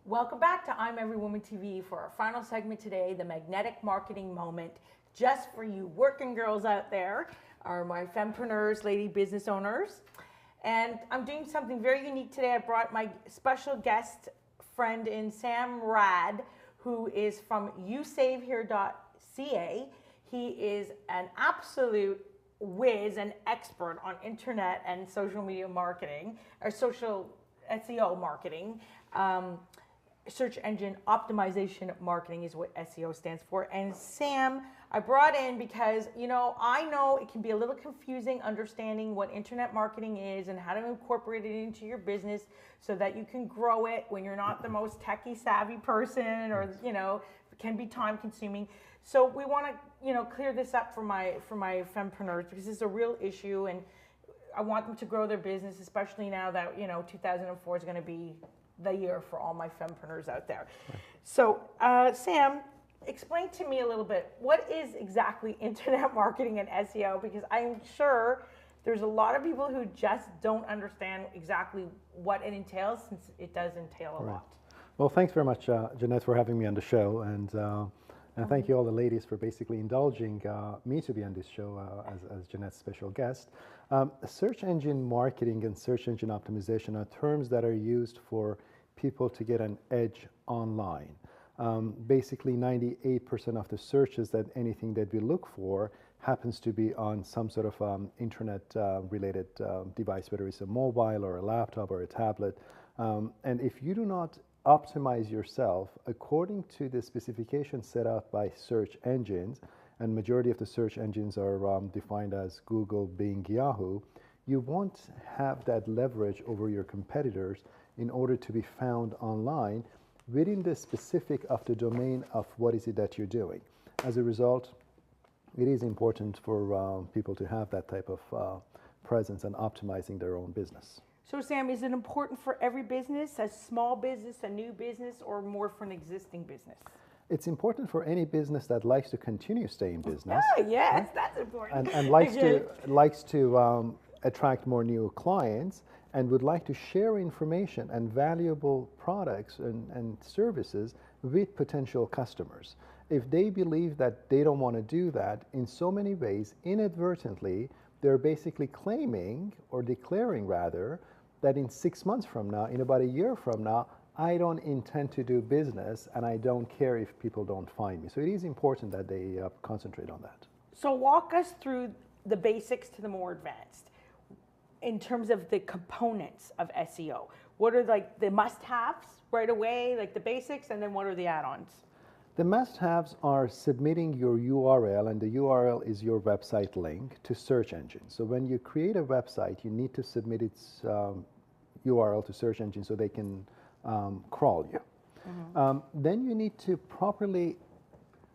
Welcome back to I'm Every Woman TV for our final segment today, the magnetic marketing moment, just for you working girls out there, are my fempreneurs, lady business owners. And I'm doing something very unique today. I brought my special guest friend in, Sam Rad, who is from YouSaveHERE.ca. He is an absolute whiz and expert on internet and social media marketing, or social SEO marketing. Search engine optimization marketing is what SEO stands for. And Sam, I brought in because, I know it can be a little confusing understanding what internet marketing is and how to incorporate it into your business so that you can grow it when you're not the most techie savvy person, or, it can be time consuming. So we want to, clear this up for my fempreneurs, because it's a real issue, and I want them to grow their business, especially now that, 2004 is going to be the year for all my fempreneurs out there. Right. So, Sam, explain to me a little bit, what is exactly internet marketing and SEO? Because I'm sure there's a lot of people who just don't understand exactly what it entails, since it does entail a lot. Well, thanks very much, Janette, for having me on the show, and thank you all the ladies for basically indulging me to be on this show as Janette's special guest. Search engine marketing and search engine optimization are terms that are used for people to get an edge online. Basically, 98% of the searches that anything that we look for happens to be on some sort of internet related device, whether it's a mobile or a laptop or a tablet. And if you do not optimize yourself according to the specifications set out by search engines, and majority of the search engines are defined as Google, Bing, Yahoo, you won't have that leverage over your competitors in order to be found online within the specific of the domain of what is it that you're doing. As a result, it is important for people to have that type of presence and optimizing their own business. So Sam, is it important for every business, a small business, a new business, or more for an existing business? It's important for any business that likes to continue staying business. Ah, yes, right? That's important. And likes to attract more new clients, and would like to share information and valuable products and services with potential customers. If they believe that they don't want to do that, in so many ways, inadvertently, they're basically claiming, or declaring rather, that in 6 months from now, in about a year from now, I don't intend to do business, and I don't care if people don't find me. So it is important that they concentrate on that. So walk us through the basics to the more advanced in terms of the components of SEO. What are like the must-haves right away, like the basics, and then what are the add-ons? The must-haves are submitting your URL, and the URL is your website link to search engines. So when you create a website, you need to submit its URL to search engines so they can crawl you. Mm-hmm. Then you need to properly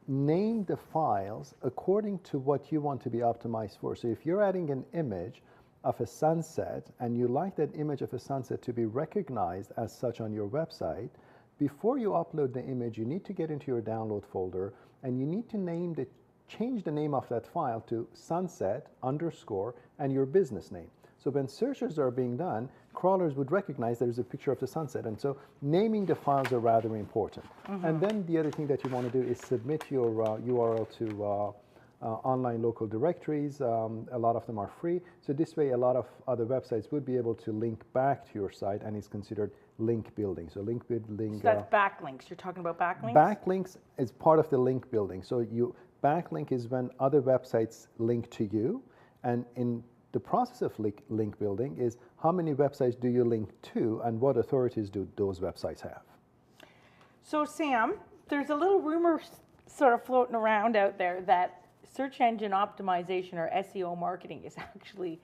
name the files according to what you want to be optimized for. So if you're adding an image of a sunset, and you like that image of a sunset to be recognized as such on your website, before you upload the image, you need to get into your download folder, and you need to change the name of that file to sunset _ and your business name. So when searches are being done, crawlers would recognize there's a picture of the sunset, and so naming the files are rather important. Mm-hmm. And then the other thing that you want to do is submit your URL to online local directories. A lot of them are free. So this way, a lot of other websites would be able to link back to your site, and it's considered link building. So link building. So that's backlinks. You're talking about backlinks? Backlinks is part of the link building. So backlink is when other websites link to you, and in the process of link building is how many websites do you link to, and what authorities do those websites have. So Sam, there's a little rumor sort of floating around out there that search engine optimization, or SEO marketing, is actually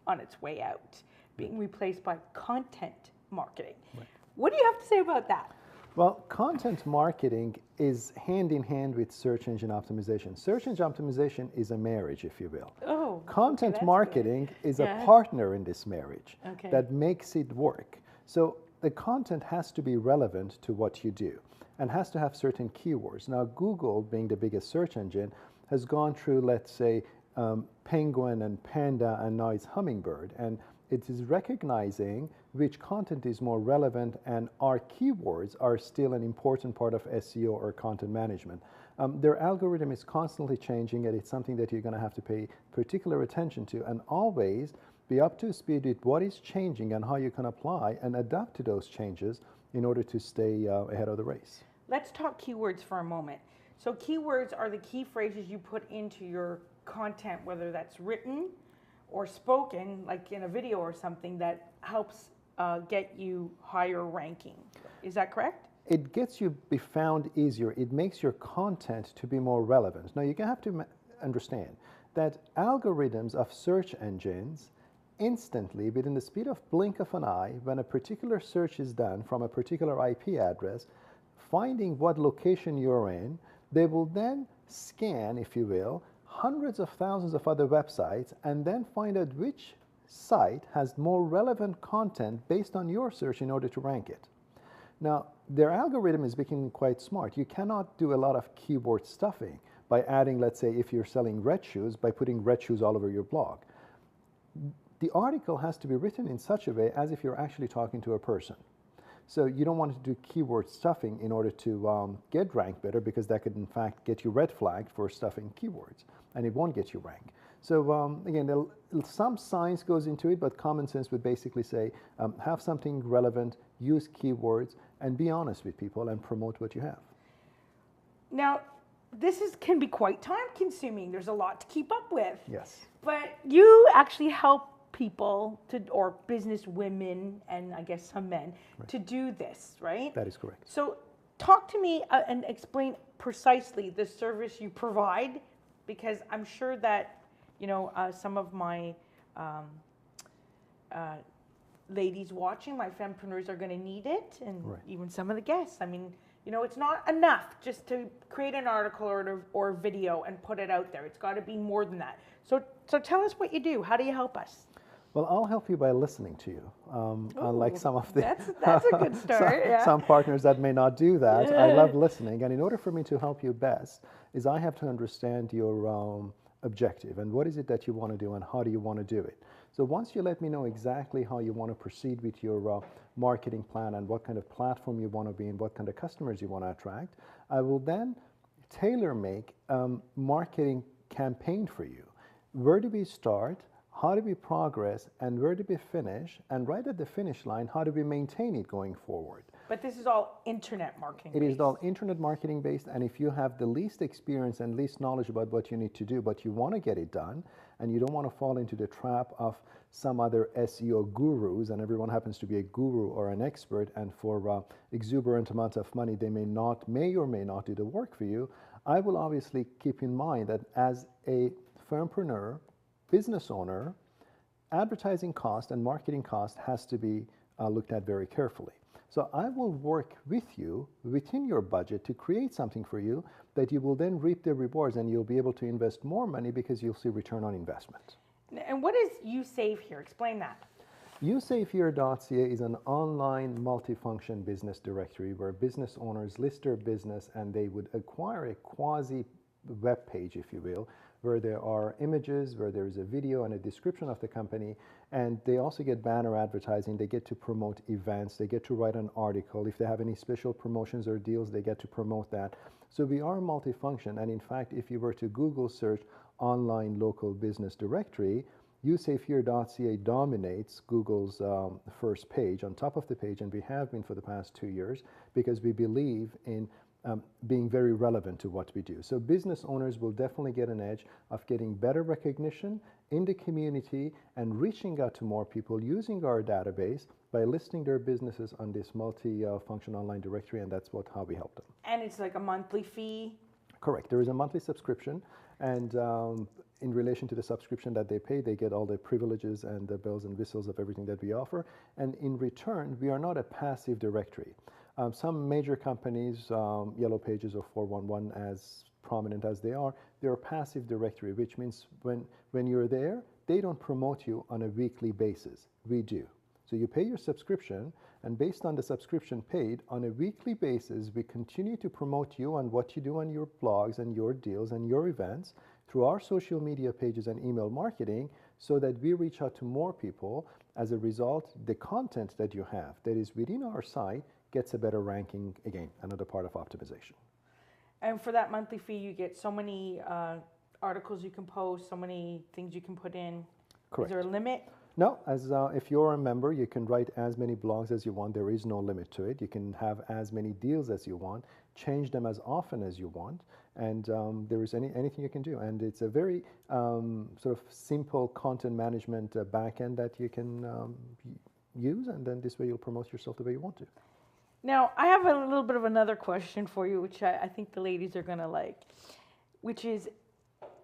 on its way out, being replaced by content marketing. Right. What do you have to say about that? Well, content marketing is hand in hand with search engine optimization. Search engine optimization is a marriage, if you will. Oh, content marketing is a partner in this marriage that makes it work. So the content has to be relevant to what you do and has to have certain keywords. Now, Google, being the biggest search engine, has gone through, let's say, penguin and panda, and now it's hummingbird. And It is recognizing which content is more relevant, and our keywords are still an important part of SEO or content management. Their algorithm is constantly changing, and it's something that you're going to have to pay particular attention to, and always be up to speed with what is changing and how you can apply and adapt to those changes in order to stay ahead of the race. Let's talk keywords for a moment. So keywords are the key phrases you put into your content, whether that's written or spoken, like in a video or something, that helps get you higher ranking. Is that correct? It gets you be found easier. It makes your content to be more relevant. Now you have to understand that algorithms of search engines instantly, within the speed of blink of an eye, when a particular search is done from a particular IP address, finding what location you're in, they will then scan, if you will, hundreds of thousands of other websites and then find out which site has more relevant content based on your search in order to rank it. Now, their algorithm is becoming quite smart. You cannot do a lot of keyword stuffing by adding, let's say, if you're selling red shoes, by putting red shoes all over your blog. The article has to be written in such a way as if you're actually talking to a person. So you don't want to do keyword stuffing in order to get ranked better, because that could in fact get you red flagged for stuffing keywords, and it won't get you ranked. So again, some science goes into it, but common sense would basically say have something relevant, use keywords, and be honest with people and promote what you have. Now, this can be quite time consuming. There's a lot to keep up with. Yes. But you actually help people or business women, and I guess some men, right, to do this, right? That is correct. So talk to me and explain precisely the service you provide, because I'm sure that, you know, some of my ladies watching, my fempreneurs, are going to need it, and right, even some of the guests. I mean, you know, it's not enough just to create an article or a video and put it out there. It's got to be more than that. So tell us what you do. How do you help us? Well, I'll help you by listening to you. Unlike some of the that's a good start. Some partners that may not do that. I love listening, and in order for me to help you best, is I have to understand your objective and what is it that you want to do and how do you want to do it. So once you let me know exactly how you want to proceed with your marketing plan and what kind of platform you want to be in, what kind of customers you want to attract, I will then tailor-make a marketing campaign for you. Where do we start? How do we progress, and where do we finish? And right at the finish line, how do we maintain it going forward? But this is all internet marketing based. It is all internet marketing based, and if you have the least experience and least knowledge about what you need to do, but you want to get it done, and you don't want to fall into the trap of some other SEO gurus, and everyone happens to be a guru or an expert, and for exuberant amounts of money, they may or may not do the work for you, I will obviously keep in mind that as a firmpreneur, business owner, advertising cost and marketing cost has to be looked at very carefully. So I will work with you within your budget to create something for you that you will then reap the rewards, and you'll be able to invest more money because you'll see return on investment. And what is YouSaveHERE? Explain that. YouSaveHERE.ca is an online multifunction business directory where business owners list their business, and they would acquire a quasi web page, if you will, where there are images, where there is a video and a description of the company, and they also get banner advertising. They get to promote events, they get to write an article. If they have any special promotions or deals, they get to promote that. So we are multifunction, and in fact, if you were to Google search online local business directory, YouSaveHERE.ca dominates Google's first page, on top of the page, and we have been for the past 2 years, because we believe in being very relevant to what we do. So business owners will definitely get an edge of getting better recognition in the community and reaching out to more people using our database by listing their businesses on this multi-function online directory, and that's how we help them. And it's like a monthly fee? Correct. There is a monthly subscription, and in relation to the subscription that they pay, they get all the privileges and the bells and whistles of everything that we offer. And in return, we are not a passive directory. Some major companies, Yellow Pages or 411, as prominent as they are, they're a passive directory, which means when you're there, they don't promote you on a weekly basis. We do. So you pay your subscription, and based on the subscription paid, on a weekly basis, we continue to promote you on what you do on your blogs and your deals and your events through our social media pages and email marketing, so that we reach out to more people As a result, the content that you have that is within our site gets a better ranking. Again, another part of optimization. And for that monthly fee, you get so many articles you can post, so many things you can put in. Correct. Is there a limit? No, if you're a member, you can write as many blogs as you want. There is no limit to it. You can have as many deals as you want, change them as often as you want, and there is anything you can do. And it's a very sort of simple content management backend that you can use, and then this way you'll promote yourself the way you want to. Now, I have a little bit of another question for you, which I think the ladies are going to like, which is,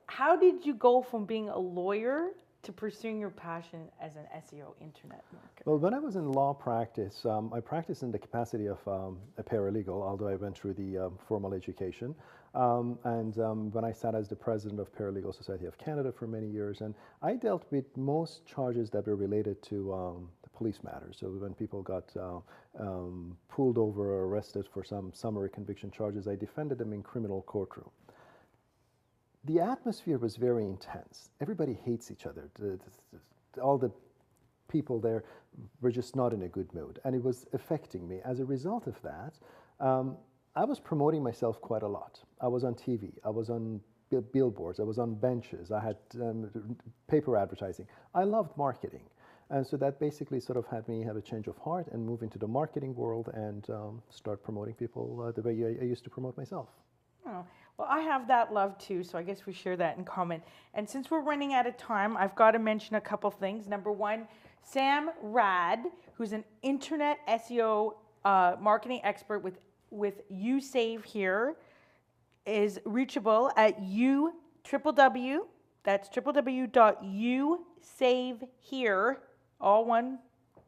how did you go from being a lawyer to pursuing your passion as an SEO internet marketer? Well, when I was in law practice, I practiced in the capacity of a paralegal, although I went through the formal education. When I sat as the president of Paralegal Society of Canada for many years, and I dealt with most charges that were related to the police matters. So when people got pulled over or arrested for some summary conviction charges, I defended them in criminal courtroom. The atmosphere was very intense. Everybody hates each other. All the people there were just not in a good mood, and it was affecting me. As a result of that, I was promoting myself quite a lot. I was on TV, I was on billboards, I was on benches, I had paper advertising. I loved marketing. And so that basically sort of had me have a change of heart and move into the marketing world and start promoting people the way I used to promote myself. Oh. Well, I have that love too, so I guess we share that in common. And since we're running out of time, I've got to mention a couple things. Number one, Sam Rad, who's an internet SEO marketing expert with YouSaveHERE, is reachable at www.YouSaveHERE, all one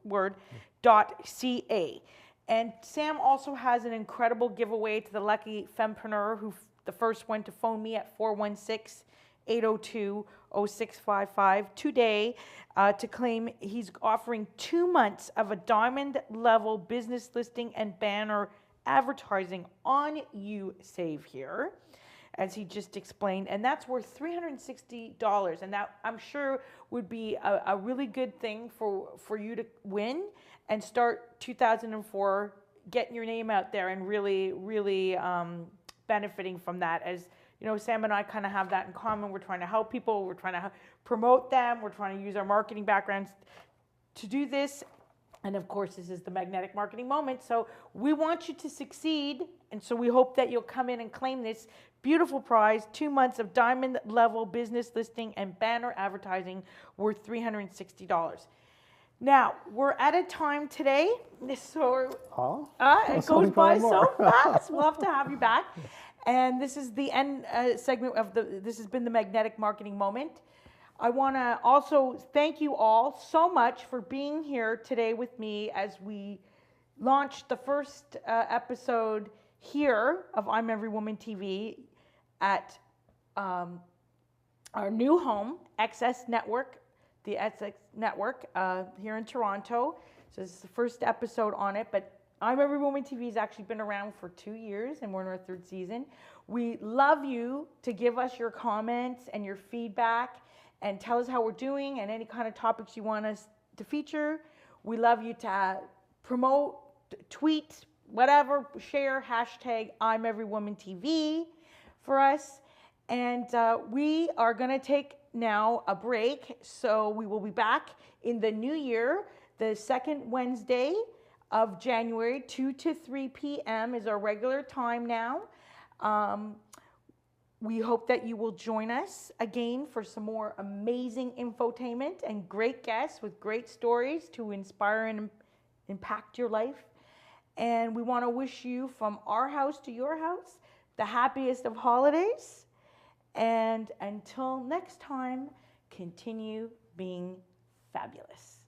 word, .ca. And Sam also has an incredible giveaway to the lucky fempreneur who the first one to phone me at 416-802-0655 today to claim he's offering 2 months of a diamond level business listing and banner advertising on YouSaveHERE, as he just explained, and that's worth $360, and that I'm sure would be a really good thing for you to win and start 2004 getting your name out there and really benefiting from that. As you know, Sam and I kind of have that in common. We're trying to help people, we're trying to promote them, we're trying to use our marketing backgrounds to do this. And of course, this is the magnetic marketing moment. So we want you to succeed. And so we hope that you'll come in and claim this beautiful prize, 2 months of diamond level business listing and banner advertising worth $360. Now, we're at a time today, so it goes by so fast. We'll have to have you back. And this is the end segment of this has been the magnetic marketing moment. I want to also thank you all so much for being here today with me as we launched the first episode here of I'm Every Woman TV at our new home, XS Network, the XS Network here in Toronto. So this is the first episode on it, but I'm Every Woman TV has actually been around for 2 years and we're in our 3rd season. We love you to give us your comments and your feedback and tell us how we're doing and any kind of topics you want us to feature. We love you to promote, tweet, whatever, share, hashtag I'm Every Woman TV for us. And we are going to take now a break. So we will be back in the new year. The 2nd Wednesday of January, 2 to 3 p.m. is our regular time now. We hope that you will join us again for some more amazing infotainment and great guests with great stories to inspire and impact your life. And we want to wish you, from our house to your house, the happiest of holidays. And until next time, continue being fabulous.